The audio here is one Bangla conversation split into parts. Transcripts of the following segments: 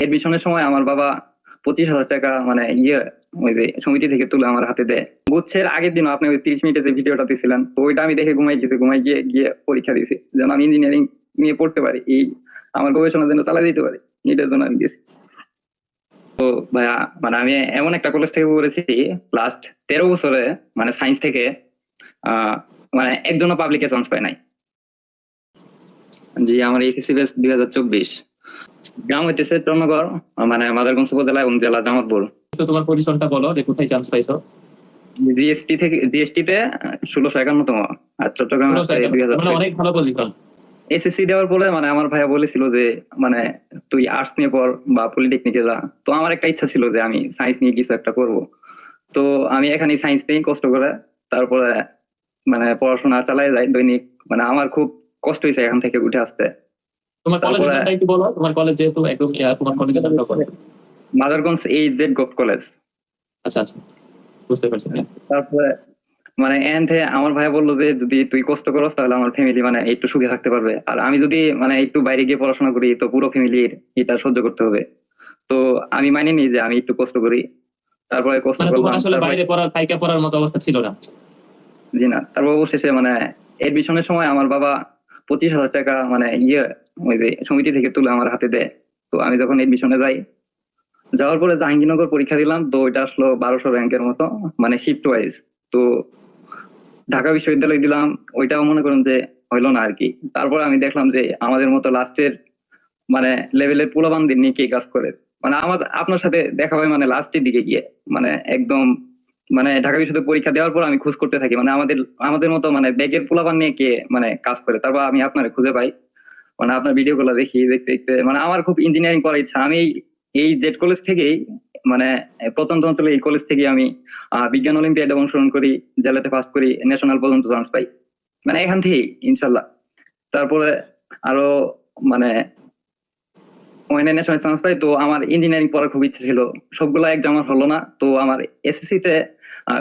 এডমিশনের সময় আমার বাবা 25,000 টাকা মানে ওই যে সমিতি থেকে তুলে আমার হাতে দেয়। গুচ্ছের আগের দিন আপনি ওই 30 মিনিটে যে ভিডিওটা দিছিলেন, তো ওইটা আমি দেখে ঘুমাই গিয়ে গিয়ে পরীক্ষা দিয়েছি যেন আমি ইঞ্জিনিয়ারিং নিয়ে পড়তে পারি, এই আমার গবেষণার জন্য চালাই দিতে পারি, এটার জন্য আমি গেছি। তো ভাইয়া মানে আমি এমন একটা কলেজ থেকে পড়েছি লাস্ট 13 বছরে, মানে সায়েন্স থেকে মানে একজনও পাবলিকে চান্স পায় নাই। জি, আমার এইচএসসি ব্যাচ 2024। গ্রাম হইতেছে চন্দ্রগড়, মানে মাদারগঞ্জ উপজেলা এবং জেলা জামালপুর। তো তোমার পরিসরটা বলো যে কোথায় চান্স পাইছো। জিএসটি তে 1651তম, আর চট্টগ্রামে আছে 2000। মানে অনেক ভালো পজিশন। এসএসসি দেওয়ার পরে মানে আমার ভাইয়া বলেছিল যে মানে তুই আর্টস নিয়ে পড় বা পলিটেকনিকে যা। তো আমার একটা ইচ্ছা ছিল যে আমি সায়েন্স নিয়ে কিছু একটা করব। তো আমি এখানে সায়েন্স নিয়ে কষ্ট করে তারপরে মানে পড়াশোনা চালাই যাই দৈনিক। মানে আমার খুব কষ্ট হয়েছে এখান থেকে উঠে আসতে। তোমার কলেজের নামটা একটু বলো। তোমার কলেজ যেহেতু একদম তোমার কলেজের নামটা বলো। Madarganj HZ government college. আচ্ছা আচ্ছা, বুঝতে পারছি। তারপরে মানে এন্ড আমার ভাই বললো যে যদি তুই কষ্ট করস তাহলে আমার ফ্যামিলি মানে একটু সুখে থাকতে পারবে, আর আমি যদি মানে একটু বাইরে গিয়ে পড়াশোনা করি তো পুরো ফ্যামিলির এটা সহ্য করতে হবে। তো আমি মানিনি যে আমি একটু কষ্ট করি, তারপরে কষ্ট মানে তোমার করলাম। আসলে বাইরে পড়ার থাইকা পড়ার মতো অবস্থা ছিল না। জি না, তারপর অবশেষে মানে এডমিশনের সময় আমার বাবা 25,000 টাকা মানে ওই যে সমিতি থেকে তুলে আমার হাতে দেয়। তো আমি যখন এডমিশনে যাওয়ার পরে জাহাঙ্গীরনগর পরীক্ষা দিলাম, তো ওইটা আসলো 1200 র্যাঙ্কের মতো, মানে শিফট ওয়াইজ। তো ঢাকা বিশ্ববিদ্যালয় দিলাম, ওইটাও মনে করেন যে হইলো না আর কি। তারপর আমি দেখলাম যে আমাদের মতো লাস্টের মানে লেভেলের পোলাপানদের নিয়ে কে কাজ করে। মানে আপনার সাথে দেখা হয় মানে লাস্টের দিকে গিয়ে, মানে একদম মানে ঢাকা বিশ্ববিদ্যালয় পরীক্ষা দেওয়ার পর আমি খোঁজ করতে থাকি মানে আমাদের মতো মানে ব্যাগের পোলাপান নিয়ে কে মানে কাজ করে। তারপর আমি আপনার খুঁজে পাই, মানে আপনার ভিডিও গুলো দেখি, দেখতে দেখতে মানে আমার খুব ইঞ্জিনিয়ারিং করার ইচ্ছা। আমি এই জেড কলেজ থেকেই মানে প্রত্যন্ত অঞ্চলে এই কলেজ থেকে আমি বিজ্ঞান অলিম্পিয়াডে অংশগ্রহণ করি, জেলাতে ফার্স্ট করি, ন্যাশনাল পর্যন্ত চান্স পাই, মানে এখান থেকেই ইনশাল্লাহ। তারপরে আরো মানে ন্যাশনাল চান্স পাই। তো আমার ইঞ্জিনিয়ারিং পড়ার খুব ইচ্ছা ছিল, সবগুলা এক্সাম আমার হলো না। তো আমার এসএসসি তে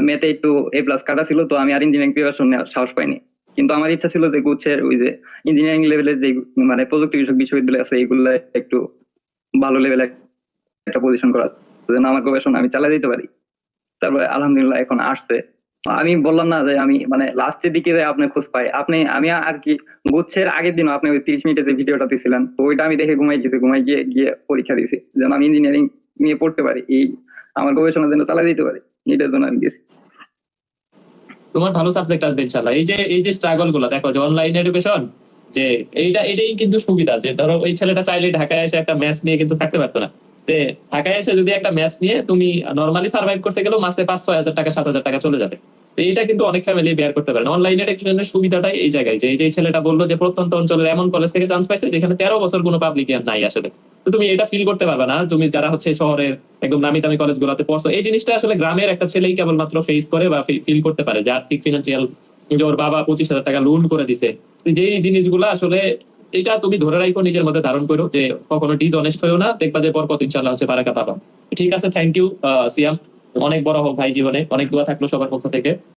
ম্যাথে একটু A+ কাটা ছিল, তো আমি আর ইঞ্জিনিয়ারিং প্রিপারেশন নেওয়ার সাহস পাইনি। কিন্তু আমার ইচ্ছা ছিল যে গুচ্ছের ওই যে ইঞ্জিনিয়ারিং লেভেলের যে মানে প্রযুক্তি বিষয়ক বিশ্ববিদ্যালয় আছে এইগুলো একটু ভালো লেভেলে একটা পজিশন করার যেন আমার গবেষণা আমি চালিয়ে দিতে পারি। তারপরে আলহামদুলিল্লাহ এখন আসছে। আমি বললাম না যে আমি মানে লাস্টের দিকে আপনি খোঁজ পাই, আমি আর কি গুচ্ছের আগের দিন আপনি ওই 30 মিনিটে যে ভিডিওটা দিছিলেন, তো ওইটা আমি দেখে ঘুমাই গিয়ে গিয়ে পরীক্ষা দিয়েছি যেন আমি ইঞ্জিনিয়ারিং নিয়ে পড়তে পারি, এই আমার গবেষণার জন্য চালিয়ে দিতে পারি, এটার জন্য আমি গেছি। তোমার ভালো সাবজেক্ট আসবে ইনশাআল্লাহ। এই যে স্ট্রাগল গুলো দেখো, যে অনলাইন এডুকেশন, যে এটাই কিন্তু সুবিধা। যে ধরো ওই ছেলেটা চাইলে ঢাকায় এসে একটা ম্যাথ নিয়ে কিন্তু থাকতে পারতো না। ঢাকায় এসে যদি একটা ম্যাথ নিয়ে তুমি নর্মালি সার্ভাইভ করতে গেলেও মাসে 5-6 হাজার টাকা 7,000 টাকা চলে যাবে। এইটা কিন্তু অনেক ফ্যামিলি বেয়ার করতে পারে না। অনলাইন এডুকেশনের সুবিধাটাই এই জায়গায়, যে এই যে ছেলেটা বললো যে প্রত্যন্ত অঞ্চলের এমন কলেজ থেকে চান্স পাইছে যেখানে 13 বছর কোনো পাবলিকিয়ান নাই আসলে। তো তুমি এটা ফিল করতে পারবে না তুমি যারা হচ্ছে শহরের একদম নামি দামি কলেজ গুলাতে পড়ছো। এই জিনিসটা আসলে গ্রামের একটা ছেলেই কেবলমাত্র ফেস করে বা ফিল করতে পারে, যে আর্থিক ফিনান্সিয়াল, যে ওর বাবা 25,000 টাকা লোন করে দিছে। যেই জিনিসগুলো আসলে এটা তুমি ধরে রাখো, নিজের মধ্যে ধারণ করো, যে কখনো ডিসঅনেস্ট হয়েও না, দেখবা যে বরকত ইনশাআল্লাহ হচ্ছে বারাকা পাবা। ঠিক আছে, থ্যাংক ইউ সিয়াম। অনেক বড় হোক ভাই জীবনে, অনেক দোয়া থাকলো সবার পক্ষ থেকে।